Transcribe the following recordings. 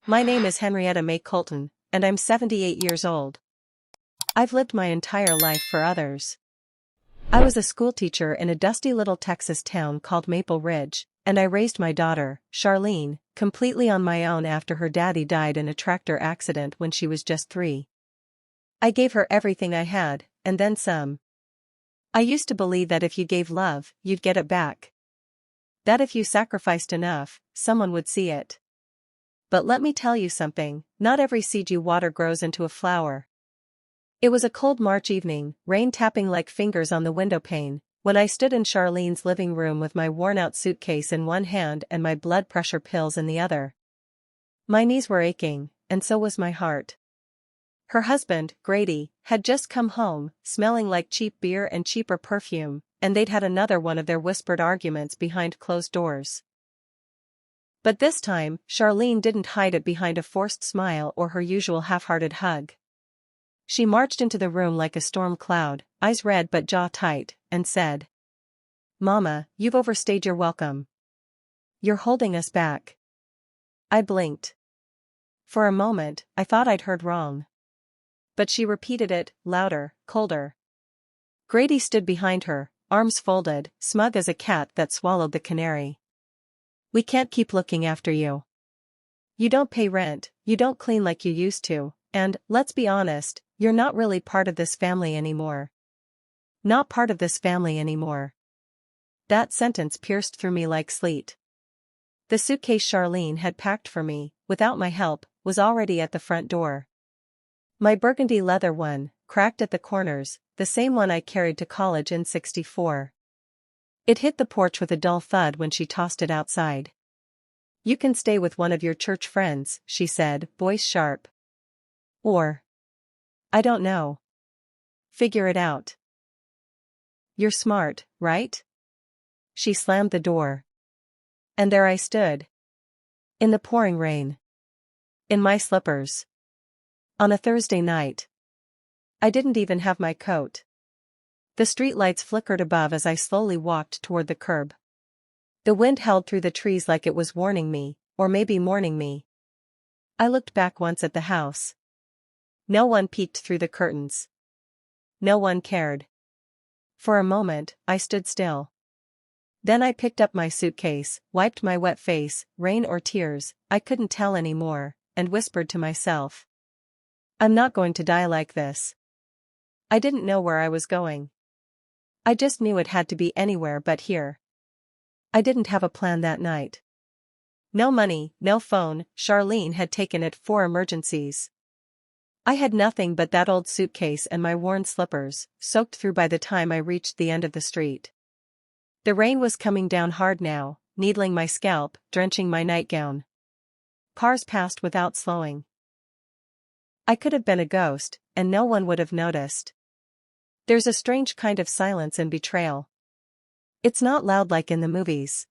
My name is Henrietta Mae Colton, and I'm 78 years old. I've lived my entire life for others. I was a schoolteacher in a dusty little Texas town called Maple Ridge, and I raised my daughter, Charlene, completely on my own after her daddy died in a tractor accident when she was just 3. I gave her everything I had, and then some. I used to believe that if you gave love, you'd get it back. That if you sacrificed enough, someone would see it. But let me tell you something, not every seed you water grows into a flower. It was a cold March evening, rain tapping like fingers on the windowpane, when I stood in Charlene's living room with my worn-out suitcase in one hand and my blood pressure pills in the other. My knees were aching, and so was my heart. Her husband, Grady, had just come home, smelling like cheap beer and cheaper perfume, and they'd had another one of their whispered arguments behind closed doors. But this time, Charlene didn't hide it behind a forced smile or her usual half-hearted hug. She marched into the room like a storm cloud, eyes red but jaw tight, and said, "Mama, you've overstayed your welcome. You're holding us back." I blinked. For a moment, I thought I'd heard wrong. But she repeated it, louder, colder. Grady stood behind her, arms folded, smug as a cat that swallowed the canary. "We can't keep looking after you. You don't pay rent, you don't clean like you used to, and, let's be honest, you're not really part of this family anymore. Not part of this family anymore." That sentence pierced through me like sleet. The suitcase Charlene had packed for me, without my help, was already at the front door. My burgundy leather one, cracked at the corners, the same one I carried to college in '64. It hit the porch with a dull thud when she tossed it outside. "You can stay with one of your church friends," she said, voice sharp. "Or, I don't know. Figure it out. You're smart, right?" She slammed the door. And there I stood. In the pouring rain. In my slippers. On a Thursday night. I didn't even have my coat. The streetlights flickered above as I slowly walked toward the curb. The wind held through the trees like it was warning me, or maybe mourning me. I looked back once at the house. No one peeked through the curtains. No one cared. For a moment, I stood still. Then I picked up my suitcase, wiped my wet face, rain or tears, I couldn't tell anymore, and whispered to myself, "I'm not going to die like this." I didn't know where I was going. I just knew it had to be anywhere but here. I didn't have a plan that night. No money, no phone, Charlene had taken it for emergencies. I had nothing but that old suitcase and my worn slippers, soaked through by the time I reached the end of the street. The rain was coming down hard now, needling my scalp, drenching my nightgown. Cars passed without slowing. I could have been a ghost, and no one would have noticed. There's a strange kind of silence in betrayal. It's not loud like in the movies.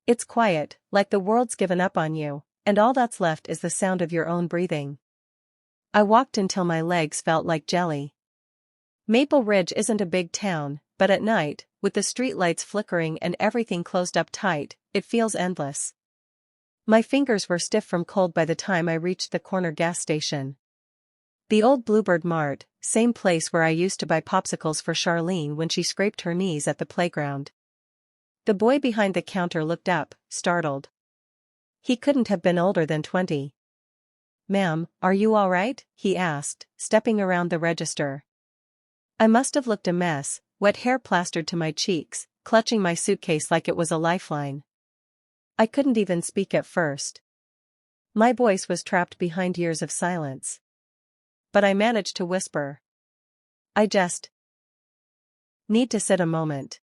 It's quiet, like the world's given up on you, and all that's left is the sound of your own breathing. I walked until my legs felt like jelly. Maple Ridge isn't a big town, but at night, with the streetlights flickering and everything closed up tight, it feels endless. My fingers were stiff from cold by the time I reached the corner gas station. The old Bluebird Mart, same place where I used to buy popsicles for Charlene when she scraped her knees at the playground. The boy behind the counter looked up, startled. He couldn't have been older than 20. "Ma'am, are you all right?" he asked, stepping around the register. I must have looked a mess, wet hair plastered to my cheeks, clutching my suitcase like it was a lifeline. I couldn't even speak at first. My voice was trapped behind years of silence. But I managed to whisper. "I just need to sit a moment."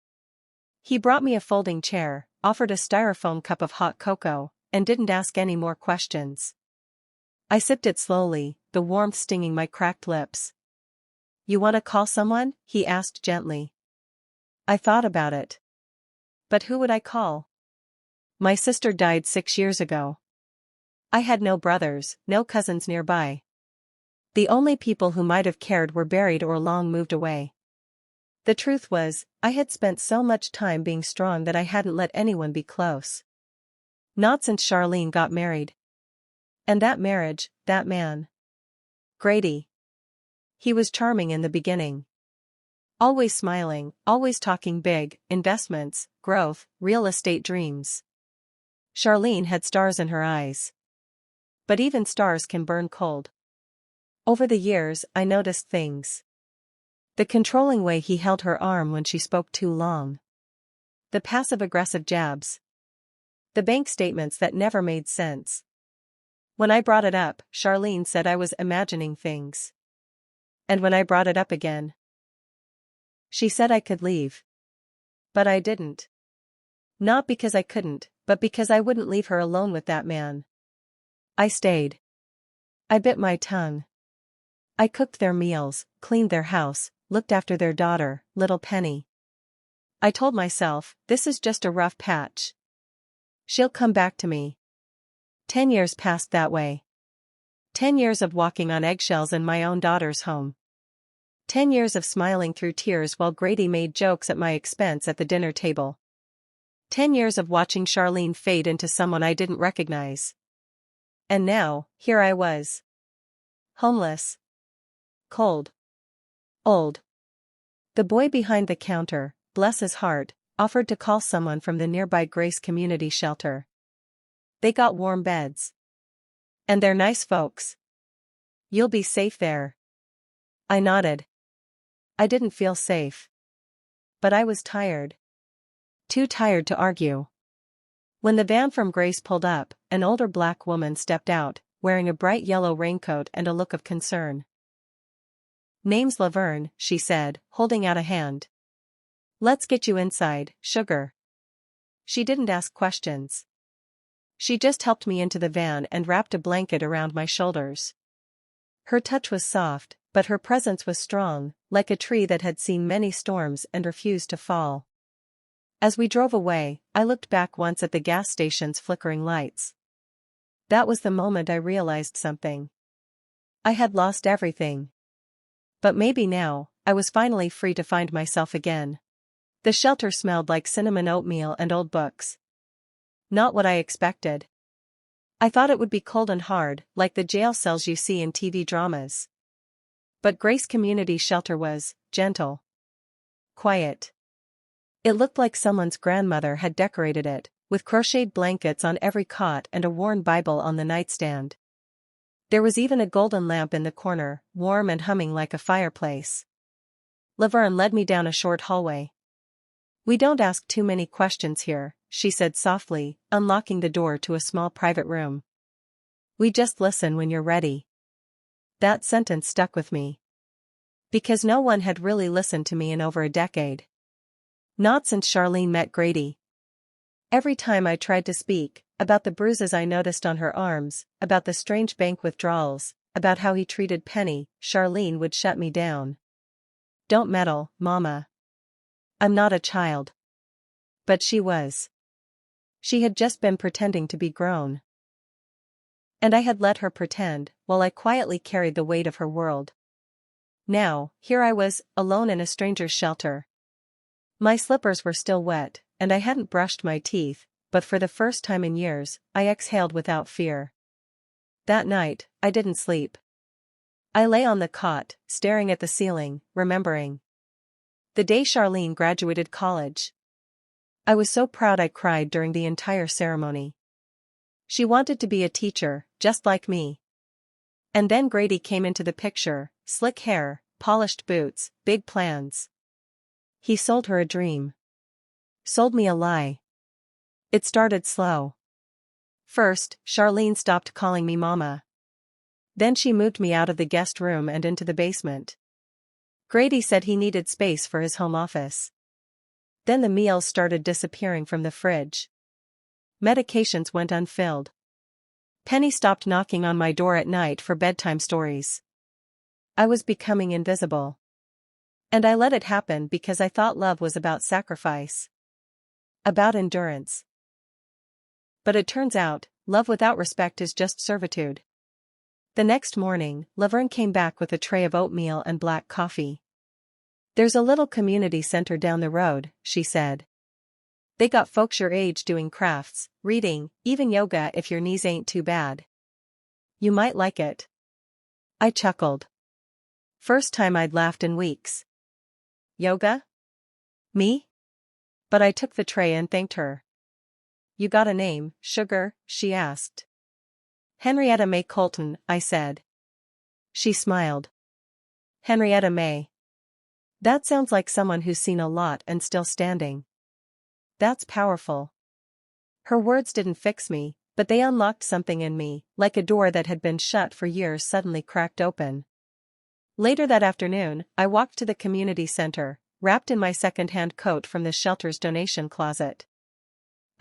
He brought me a folding chair, offered a styrofoam cup of hot cocoa, and didn't ask any more questions. I sipped it slowly, the warmth stinging my cracked lips. "You want to call someone?" he asked gently. I thought about it. But who would I call? My sister died 6 years ago. I had no brothers, no cousins nearby. The only people who might have cared were buried or long moved away. The truth was, I had spent so much time being strong that I hadn't let anyone be close. Not since Charlene got married. And that marriage, that man. Grady. He was charming in the beginning. Always smiling, always talking big, investments, growth, real estate dreams. Charlene had stars in her eyes. But even stars can burn cold. Over the years, I noticed things. The controlling way he held her arm when she spoke too long. The passive-aggressive jabs. The bank statements that never made sense. When I brought it up, Charlene said I was imagining things. And when I brought it up again, she said I could leave. But I didn't. Not because I couldn't, but because I wouldn't leave her alone with that man. I stayed. I bit my tongue. I cooked their meals, cleaned their house, looked after their daughter, little Penny. I told myself, this is just a rough patch. She'll come back to me. 10 years passed that way. 10 years of walking on eggshells in my own daughter's home. 10 years of smiling through tears while Grady made jokes at my expense at the dinner table. 10 years of watching Charlene fade into someone I didn't recognize. And now, here I was. Homeless. Cold. Old. The boy behind the counter, bless his heart, offered to call someone from the nearby Grace Community Shelter. They got warm beds. And they're nice folks. You'll be safe there. I nodded. I didn't feel safe. But I was tired. Too tired to argue. When the van from Grace pulled up, an older black woman stepped out, wearing a bright yellow raincoat and a look of concern. "Name's Laverne," she said, holding out a hand. "Let's get you inside, sugar." She didn't ask questions. She just helped me into the van and wrapped a blanket around my shoulders. Her touch was soft, but her presence was strong, like a tree that had seen many storms and refused to fall. As we drove away, I looked back once at the gas station's flickering lights. That was the moment I realized something. I had lost everything. But maybe now, I was finally free to find myself again. The shelter smelled like cinnamon oatmeal and old books. Not what I expected. I thought it would be cold and hard, like the jail cells you see in TV dramas. But Grace Community Shelter was gentle. Quiet. It looked like someone's grandmother had decorated it, with crocheted blankets on every cot and a worn Bible on the nightstand. There was even a golden lamp in the corner, warm and humming like a fireplace. Laverne led me down a short hallway. "We don't ask too many questions here," she said softly, unlocking the door to a small private room. "We just listen when you're ready." That sentence stuck with me. Because no one had really listened to me in over a decade. Not since Charlene met Grady. Every time I tried to speak, about the bruises I noticed on her arms, about the strange bank withdrawals, about how he treated Penny, Charlene would shut me down. "Don't meddle, Mama. I'm not a child." But she was. She had just been pretending to be grown. And I had let her pretend, while I quietly carried the weight of her world. Now, here I was, alone in a stranger's shelter. My slippers were still wet, and I hadn't brushed my teeth, but for the first time in years, I exhaled without fear. That night, I didn't sleep. I lay on the cot, staring at the ceiling, remembering. The day Charlene graduated college. I was so proud I cried during the entire ceremony. She wanted to be a teacher, just like me. And then Grady came into the picture, slick hair, polished boots, big plans. He sold her a dream. Sold me a lie. It started slow. First, Charlene stopped calling me Mama. Then she moved me out of the guest room and into the basement. Grady said he needed space for his home office. Then the meals started disappearing from the fridge. Medications went unfilled. Penny stopped knocking on my door at night for bedtime stories. I was becoming invisible. And I let it happen because I thought love was about sacrifice. About endurance. But it turns out, love without respect is just servitude. The next morning, Laverne came back with a tray of oatmeal and black coffee. "There's a little community center down the road," she said. "They got folks your age doing crafts, reading, even yoga if your knees ain't too bad." You might like it. I chuckled. First time I'd laughed in weeks. Yoga? Me? But I took the tray and thanked her. You got a name, sugar? She asked. Henrietta Mae Colton, I said. She smiled. Henrietta Mae. That sounds like someone who's seen a lot and still standing. That's powerful. Her words didn't fix me, but they unlocked something in me, like a door that had been shut for years suddenly cracked open. Later that afternoon, I walked to the community center, wrapped in my second-hand coat from the shelter's donation closet.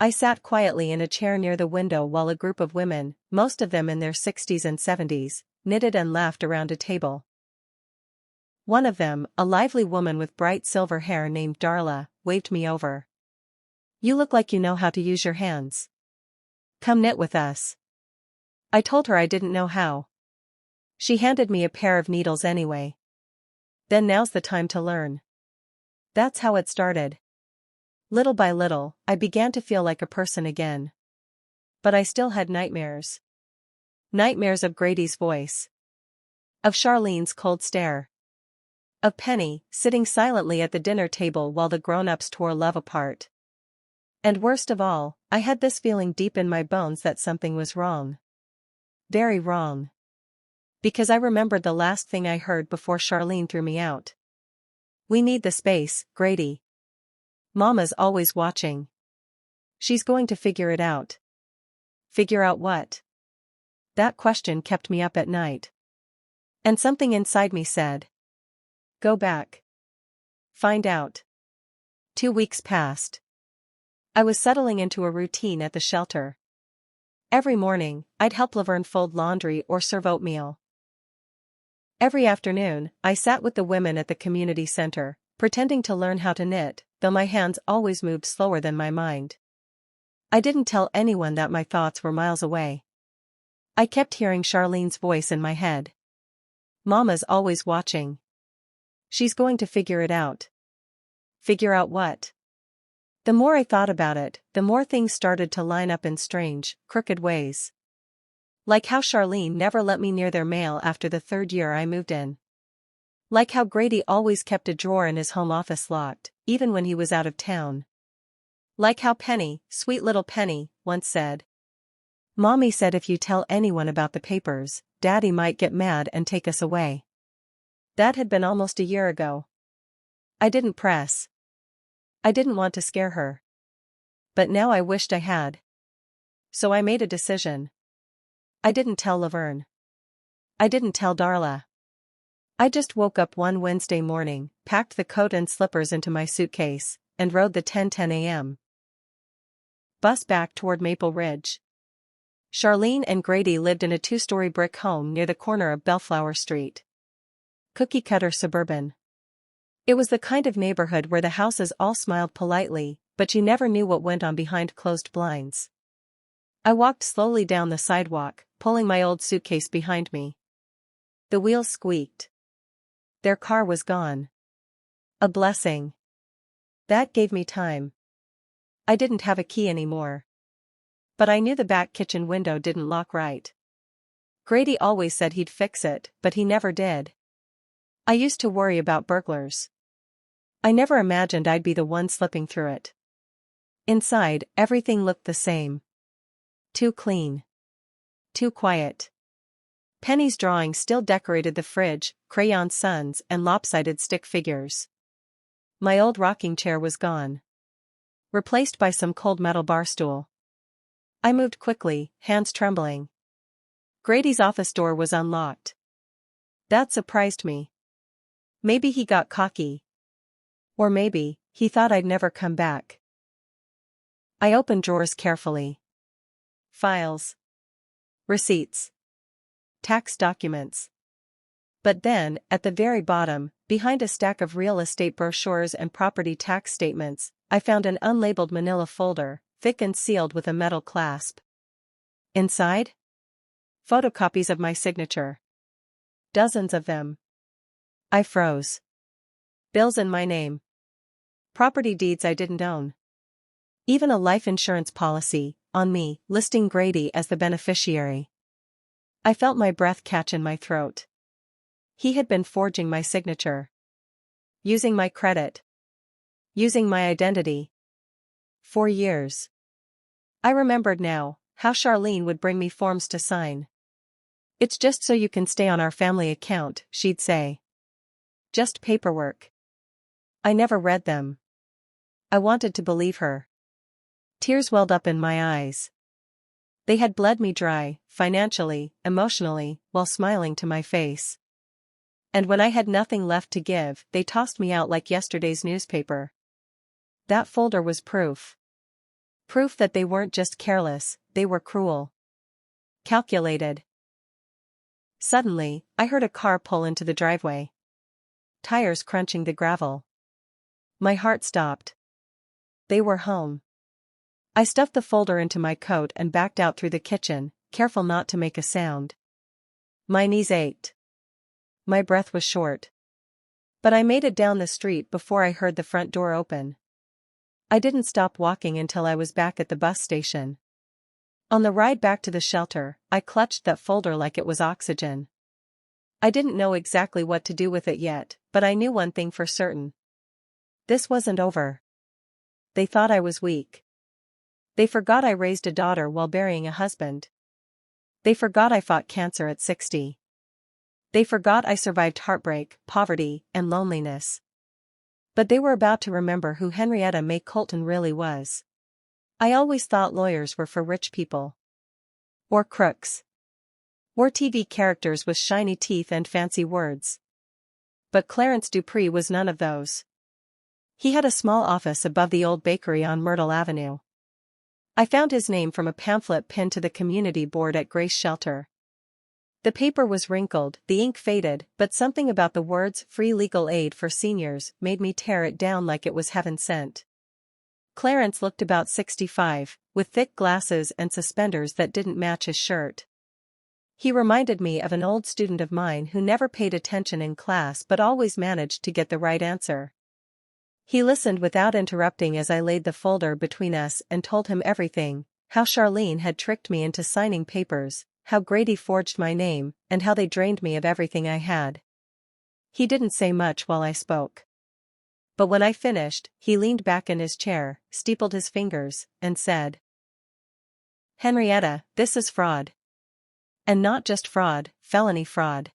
I sat quietly in a chair near the window while a group of women, most of them in their 60s and 70s, knitted and laughed around a table. One of them, a lively woman with bright silver hair named Darla, waved me over. You look like you know how to use your hands. Come knit with us. I told her I didn't know how. She handed me a pair of needles anyway. Then now's the time to learn. That's how it started. Little by little, I began to feel like a person again. But I still had nightmares. Nightmares of Grady's voice. Of Charlene's cold stare. Of Penny, sitting silently at the dinner table while the grown-ups tore love apart. And worst of all, I had this feeling deep in my bones that something was wrong. Very wrong. Because I remembered the last thing I heard before Charlene threw me out. We need the space, Grady. Mama's always watching. She's going to figure it out. Figure out what? That question kept me up at night. And something inside me said, go back. Find out. 2 weeks passed. I was settling into a routine at the shelter. Every morning, I'd help Laverne fold laundry or serve oatmeal. Every afternoon, I sat with the women at the community center, pretending to learn how to knit, though my hands always moved slower than my mind. I didn't tell anyone that my thoughts were miles away. I kept hearing Charlene's voice in my head. Mama's always watching. She's going to figure it out. Figure out what? The more I thought about it, the more things started to line up in strange, crooked ways. Like how Charlene never let me near their mail after the 3rd year I moved in. Like how Grady always kept a drawer in his home office locked, even when he was out of town. Like how Penny, sweet little Penny, once said, Mommy said if you tell anyone about the papers, Daddy might get mad and take us away. That had been almost a year ago. I didn't press. I didn't want to scare her. But now I wished I had. So I made a decision. I didn't tell Laverne. I didn't tell Darla. I just woke up one Wednesday morning, packed the coat and slippers into my suitcase, and rode the 10:10 a.m. bus back toward Maple Ridge. Charlene and Grady lived in a 2-story brick home near the corner of Bellflower Street. Cookie-cutter suburban. It was the kind of neighborhood where the houses all smiled politely, but you never knew what went on behind closed blinds. I walked slowly down the sidewalk, pulling my old suitcase behind me. The wheels squeaked. Their car was gone. A blessing. That gave me time. I didn't have a key anymore. But I knew the back kitchen window didn't lock right. Grady always said he'd fix it, but he never did. I used to worry about burglars. I never imagined I'd be the one slipping through it. Inside, everything looked the same. Too clean. Too quiet. Penny's drawing still decorated the fridge, crayon suns and lopsided stick figures. My old rocking chair was gone. Replaced by some cold metal bar stool. I moved quickly, hands trembling. Grady's office door was unlocked. That surprised me. Maybe he got cocky. Or maybe, he thought I'd never come back. I opened drawers carefully. Files. Receipts. Tax documents. But then, at the very bottom, behind a stack of real estate brochures and property tax statements, I found an unlabeled manila folder, thick and sealed with a metal clasp. Inside? Photocopies of my signature. Dozens of them. I froze. Bills in my name. Property deeds I didn't own. Even a life insurance policy, on me, listing Grady as the beneficiary. I felt my breath catch in my throat. He had been forging my signature. Using my credit. Using my identity. For years. I remembered now, how Charlene would bring me forms to sign. "It's just so you can stay on our family account," she'd say. Just paperwork. I never read them. I wanted to believe her. Tears welled up in my eyes. They had bled me dry, financially, emotionally, while smiling to my face. And when I had nothing left to give, they tossed me out like yesterday's newspaper. That folder was proof. Proof that they weren't just careless, they were cruel. Calculated. Suddenly, I heard a car pull into the driveway. Tires crunching the gravel. My heart stopped. They were home. I stuffed the folder into my coat and backed out through the kitchen, careful not to make a sound. My knees ached. My breath was short. But I made it down the street before I heard the front door open. I didn't stop walking until I was back at the bus station. On the ride back to the shelter, I clutched that folder like it was oxygen. I didn't know exactly what to do with it yet, but I knew one thing for certain. This wasn't over. They thought I was weak. They forgot I raised a daughter while burying a husband. They forgot I fought cancer at 60. They forgot I survived heartbreak, poverty, and loneliness. But they were about to remember who Henrietta Mae Colton really was. I always thought lawyers were for rich people. Or crooks. Or TV characters with shiny teeth and fancy words. But Clarence Dupree was none of those. He had a small office above the old bakery on Myrtle Avenue. I found his name from a pamphlet pinned to the community board at Grace Shelter. The paper was wrinkled, the ink faded, but something about the words "free legal aid for seniors" made me tear it down like it was heaven sent. Clarence looked about 65, with thick glasses and suspenders that didn't match his shirt. He reminded me of an old student of mine who never paid attention in class but always managed to get the right answer. He listened without interrupting as I laid the folder between us and told him everything, how Charlene had tricked me into signing papers, how Grady forged my name, and how they drained me of everything I had. He didn't say much while I spoke. But when I finished, he leaned back in his chair, steepled his fingers, and said, "Henrietta, this is fraud. And not just fraud, felony fraud.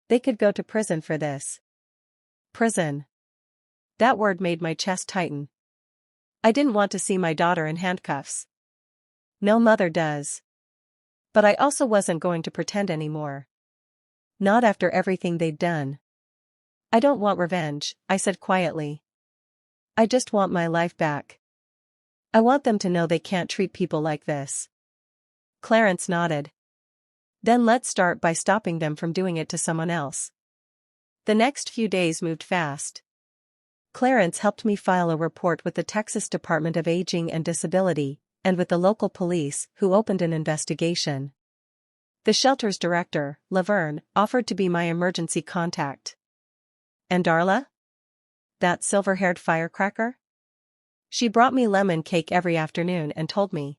They could go to prison for this." Prison. That word made my chest tighten. I didn't want to see my daughter in handcuffs. No mother does. But I also wasn't going to pretend anymore. Not after everything they'd done. "I don't want revenge," I said quietly. "I just want my life back. I want them to know they can't treat people like this." Clarence nodded. "Then let's start by stopping them from doing it to someone else." The next few days moved fast. Clarence helped me file a report with the Texas Department of Aging and Disability, and with the local police, who opened an investigation. The shelter's director, Laverne, offered to be my emergency contact. And Darla? That silver-haired firecracker? She brought me lemon cake every afternoon and told me,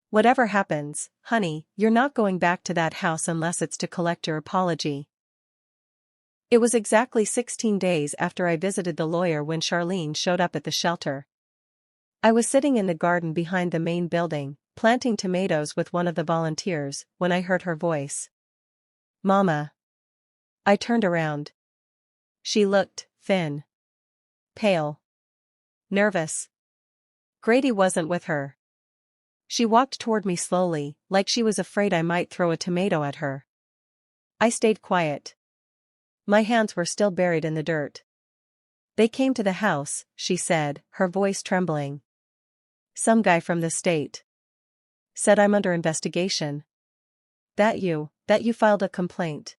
"Whatever happens, honey, you're not going back to that house unless it's to collect your apology." It was exactly 16 days after I visited the lawyer when Charlene showed up at the shelter. I was sitting in the garden behind the main building, planting tomatoes with one of the volunteers, when I heard her voice. "Mama." I turned around. She looked thin. Pale. Nervous. Grady wasn't with her. She walked toward me slowly, like she was afraid I might throw a tomato at her. I stayed quiet. My hands were still buried in the dirt. "They came to the house," she said, her voice trembling. "Some guy from the state. Said I'm under investigation. That you filed a complaint."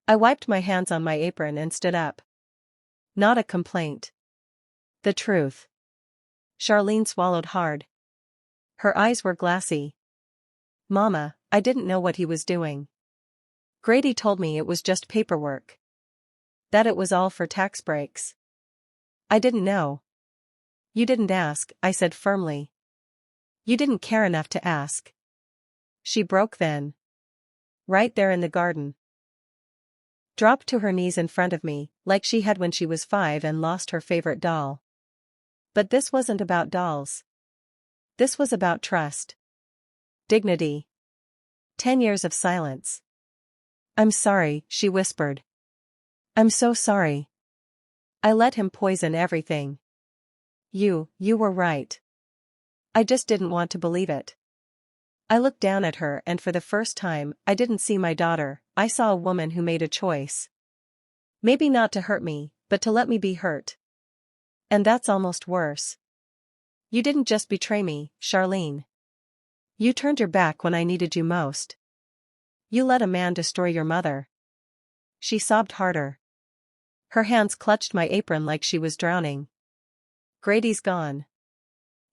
I wiped my hands on my apron and stood up. "Not a complaint. The truth." Charlene swallowed hard. Her eyes were glassy. "Mama, I didn't know what he was doing. Grady told me it was just paperwork. That it was all for tax breaks. I didn't know." "You didn't ask," I said firmly. "You didn't care enough to ask." She broke then. Right there in the garden. Dropped to her knees in front of me, like she had when she was 5 and lost her favorite doll. But this wasn't about dolls. This was about trust. Dignity. 10 years of silence. "I'm sorry," she whispered. "I'm so sorry. I let him poison everything. You were right. I just didn't want to believe it." I looked down at her and for the first time, I didn't see my daughter, I saw a woman who made a choice. Maybe not to hurt me, but to let me be hurt. And that's almost worse. You didn't just betray me, Charlene. You turned your back when I needed you most. You let a man destroy your mother. She sobbed harder. Her hands clutched my apron like she was drowning. Grady's gone.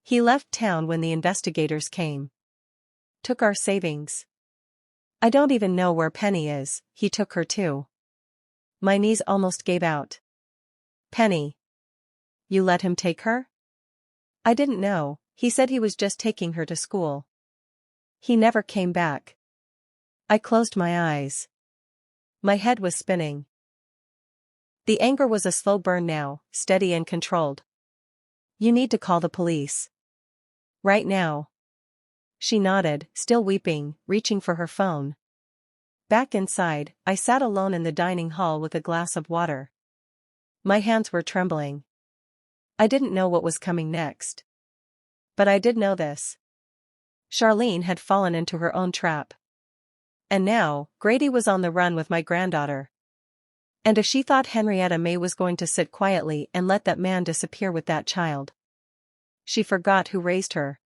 He left town when the investigators came. Took our savings. I don't even know where Penny is, he took her too. My knees almost gave out. Penny. You let him take her? I didn't know, he said he was just taking her to school. He never came back. I closed my eyes. My head was spinning. The anger was a slow burn now, steady and controlled. You need to call the police. Right now. She nodded, still weeping, reaching for her phone. Back inside, I sat alone in the dining hall with a glass of water. My hands were trembling. I didn't know what was coming next. But I did know this. Charlene had fallen into her own trap. And now, Grady was on the run with my granddaughter. And if she thought Henrietta Mae was going to sit quietly and let that man disappear with that child, she forgot who raised her.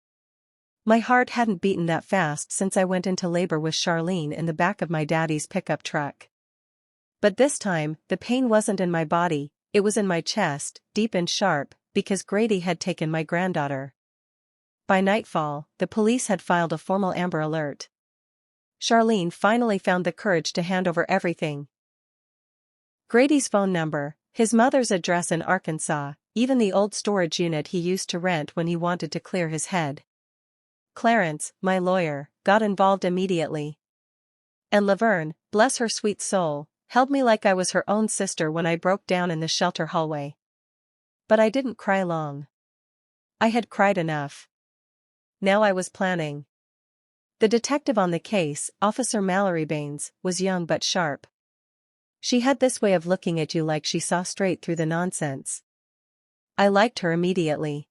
My heart hadn't beaten that fast since I went into labor with Charlene in the back of my daddy's pickup truck. But this time, the pain wasn't in my body, it was in my chest, deep and sharp, because Grady had taken my granddaughter. By nightfall, the police had filed a formal Amber Alert. Charlene finally found the courage to hand over everything. Grady's phone number, his mother's address in Arkansas, even the old storage unit he used to rent when he wanted to clear his head. Clarence, my lawyer, got involved immediately. And Laverne, bless her sweet soul, held me like I was her own sister when I broke down in the shelter hallway. But I didn't cry long. I had cried enough. Now I was planning. The detective on the case, Officer Mallory Baines, was young but sharp. She had this way of looking at you like she saw straight through the nonsense. I liked her immediately.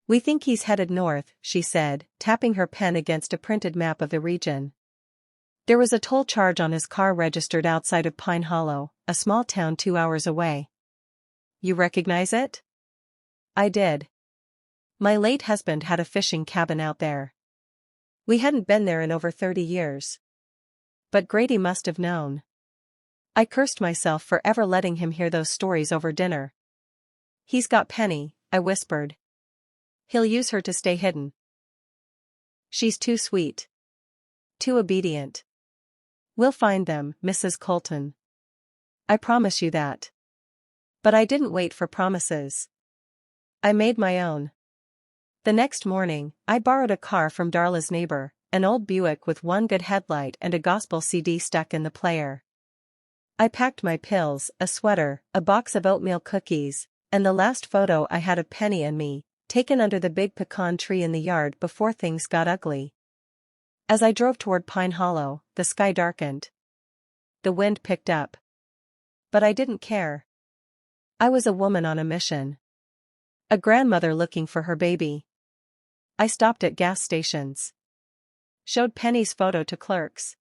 "We think he's headed north," she said, tapping her pen against a printed map of the region. "There was a toll charge on his car registered outside of Pine Hollow, a small town 2 hours away. You recognize it?" I did. My late husband had a fishing cabin out there. We hadn't been there in over 30 years. But Grady must have known. I cursed myself for ever letting him hear those stories over dinner. "He's got Penny," I whispered. "He'll use her to stay hidden. She's too sweet. Too obedient. We'll find them, Mrs. Colton. I promise you that." But I didn't wait for promises. I made my own. The next morning, I borrowed a car from Darla's neighbor, an old Buick with one good headlight and a gospel CD stuck in the player. I packed my pills, a sweater, a box of oatmeal cookies, and the last photo I had of Penny and me, taken under the big pecan tree in the yard before things got ugly. As I drove toward Pine Hollow, the sky darkened. The wind picked up. But I didn't care. I was a woman on a mission. A grandmother looking for her baby. I stopped at gas stations. Showed Penny's photo to clerks.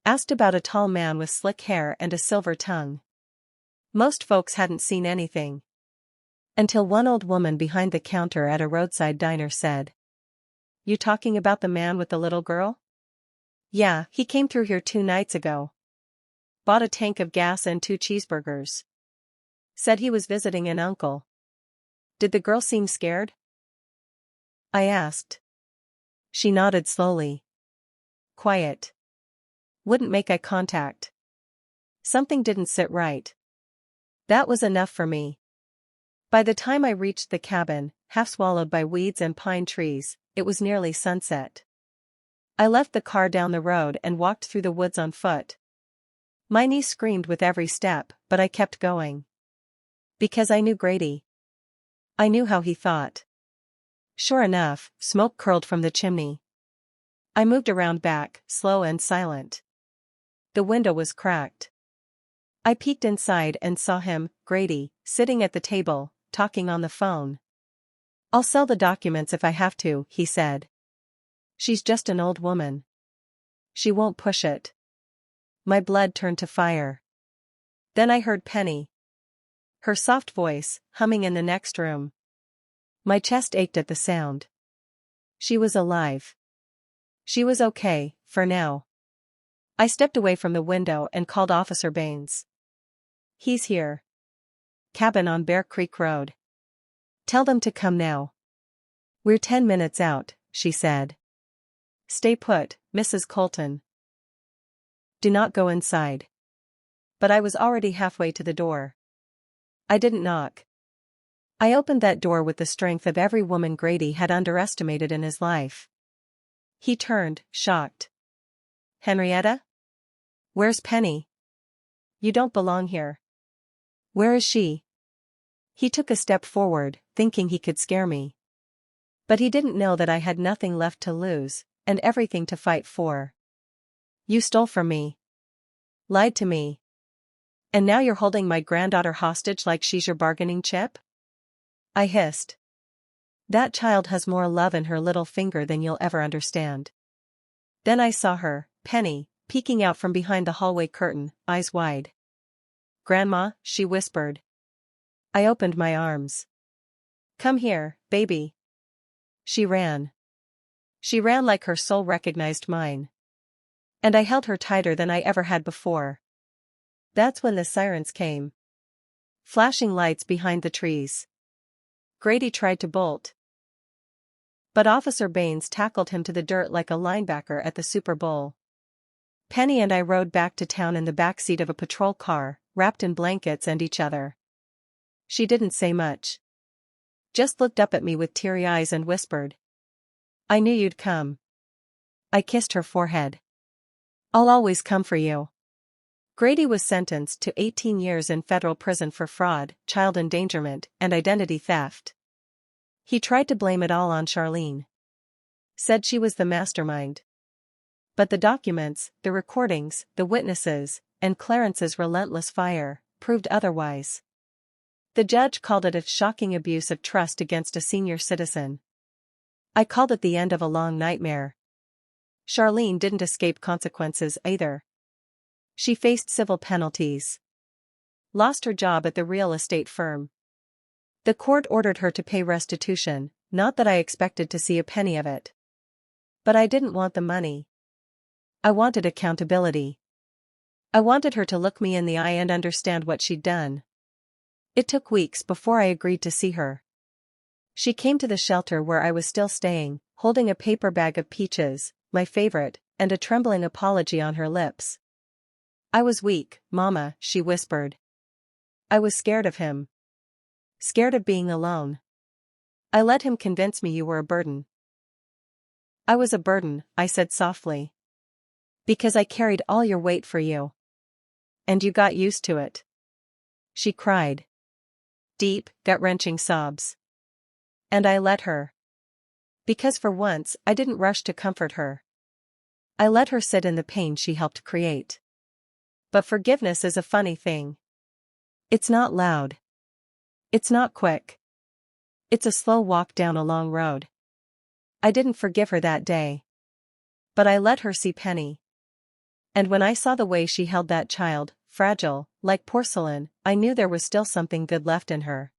Asked about a tall man with slick hair and a silver tongue. Most folks hadn't seen anything. Until one old woman behind the counter at a roadside diner said, "You talking about the man with the little girl?" "Yeah, he came through here 2 nights ago. Bought a tank of gas and 2 cheeseburgers. Said he was visiting an uncle." "Did the girl seem scared?" I asked. She nodded slowly. Quiet. Wouldn't make eye contact. Something didn't sit right. That was enough for me. By the time I reached the cabin, half swallowed by weeds and pine trees, it was nearly sunset. I left the car down the road and walked through the woods on foot. My knee screamed with every step, but I kept going. Because I knew Grady. I knew how he thought. Sure enough, smoke curled from the chimney. I moved around back, slow and silent. The window was cracked. I peeked inside and saw him, Grady, sitting at the table, talking on the phone. "I'll sell the documents if I have to," he said. "She's just an old woman. She won't push it." My blood turned to fire. Then I heard Penny. Her soft voice, humming in the next room. My chest ached at the sound. She was alive. She was okay, for now. I stepped away from the window and called Officer Baines. "He's here. Cabin on Bear Creek Road. Tell them to come now." "We're 10 minutes out," she said. "Stay put, Mrs. Colton. Do not go inside." But I was already halfway to the door. I didn't knock. I opened that door with the strength of every woman Grady had underestimated in his life. He turned, shocked. "Henrietta? Where's Penny? You don't belong here. Where is she?" He took a step forward, thinking he could scare me. But he didn't know that I had nothing left to lose, and everything to fight for. "You stole from me. Lied to me. And now you're holding my granddaughter hostage like she's your bargaining chip?" I hissed. "That child has more love in her little finger than you'll ever understand." Then I saw her, Penny, peeking out from behind the hallway curtain, eyes wide. "Grandma," she whispered. I opened my arms. "Come here, baby." She ran. She ran like her soul recognized mine. And I held her tighter than I ever had before. That's when the sirens came. Flashing lights behind the trees. Grady tried to bolt. But Officer Baines tackled him to the dirt like a linebacker at the Super Bowl. Penny and I rode back to town in the backseat of a patrol car, wrapped in blankets and each other. She didn't say much. Just looked up at me with teary eyes and whispered, "I knew you'd come." I kissed her forehead. "I'll always come for you." Grady was sentenced to 18 years in federal prison for fraud, child endangerment, and identity theft. He tried to blame it all on Charlene. Said she was the mastermind. But the documents, the recordings, the witnesses, and Clarence's relentless fire, proved otherwise. The judge called it a shocking abuse of trust against a senior citizen. I called it the end of a long nightmare. Charlene didn't escape consequences either. She faced civil penalties. Lost her job at the real estate firm. The court ordered her to pay restitution, not that I expected to see a penny of it. But I didn't want the money. I wanted accountability. I wanted her to look me in the eye and understand what she'd done. It took weeks before I agreed to see her. She came to the shelter where I was still staying, holding a paper bag of peaches, my favorite, and a trembling apology on her lips. "I was weak, Mama," she whispered. "I was scared of him. Scared of being alone. I let him convince me you were a burden." "I was a burden," I said softly. "Because I carried all your weight for you. And you got used to it." She cried. Deep, gut-wrenching sobs. And I let her. Because for once, I didn't rush to comfort her. I let her sit in the pain she helped create. But forgiveness is a funny thing. It's not loud. It's not quick. It's a slow walk down a long road. I didn't forgive her that day. But I let her see Penny. And when I saw the way she held that child, fragile, like porcelain, I knew there was still something good left in her.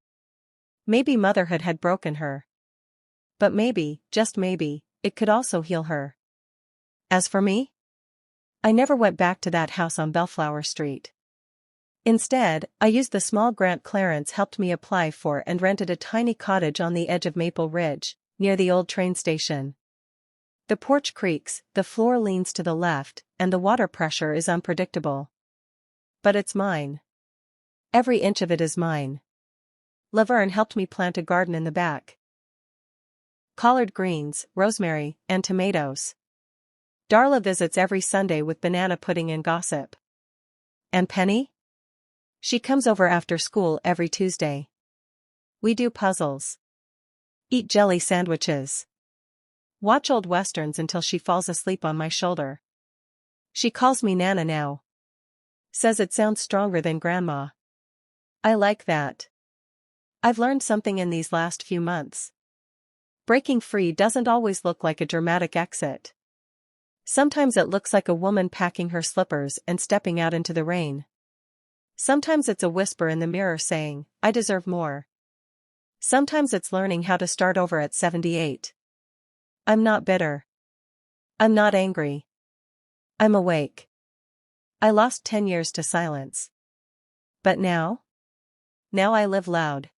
Maybe motherhood had broken her. But maybe, just maybe, it could also heal her. As for me, I never went back to that house on Bellflower Street. Instead, I used the small grant Clarence helped me apply for and rented a tiny cottage on the edge of Maple Ridge, near the old train station. The porch creaks, the floor leans to the left, and the water pressure is unpredictable. But it's mine. Every inch of it is mine. Laverne helped me plant a garden in the back. Collard greens, rosemary, and tomatoes. Darla visits every Sunday with banana pudding and gossip. And Penny? She comes over after school every Tuesday. We do puzzles. Eat jelly sandwiches. Watch old westerns until she falls asleep on my shoulder. She calls me Nana now. Says it sounds stronger than Grandma. I like that. I've learned something in these last few months. Breaking free doesn't always look like a dramatic exit. Sometimes it looks like a woman packing her slippers and stepping out into the rain. Sometimes it's a whisper in the mirror saying, I deserve more. Sometimes it's learning how to start over at 78. I'm not bitter. I'm not angry. I'm awake. I lost 10 years to silence. But now? Now I live loud.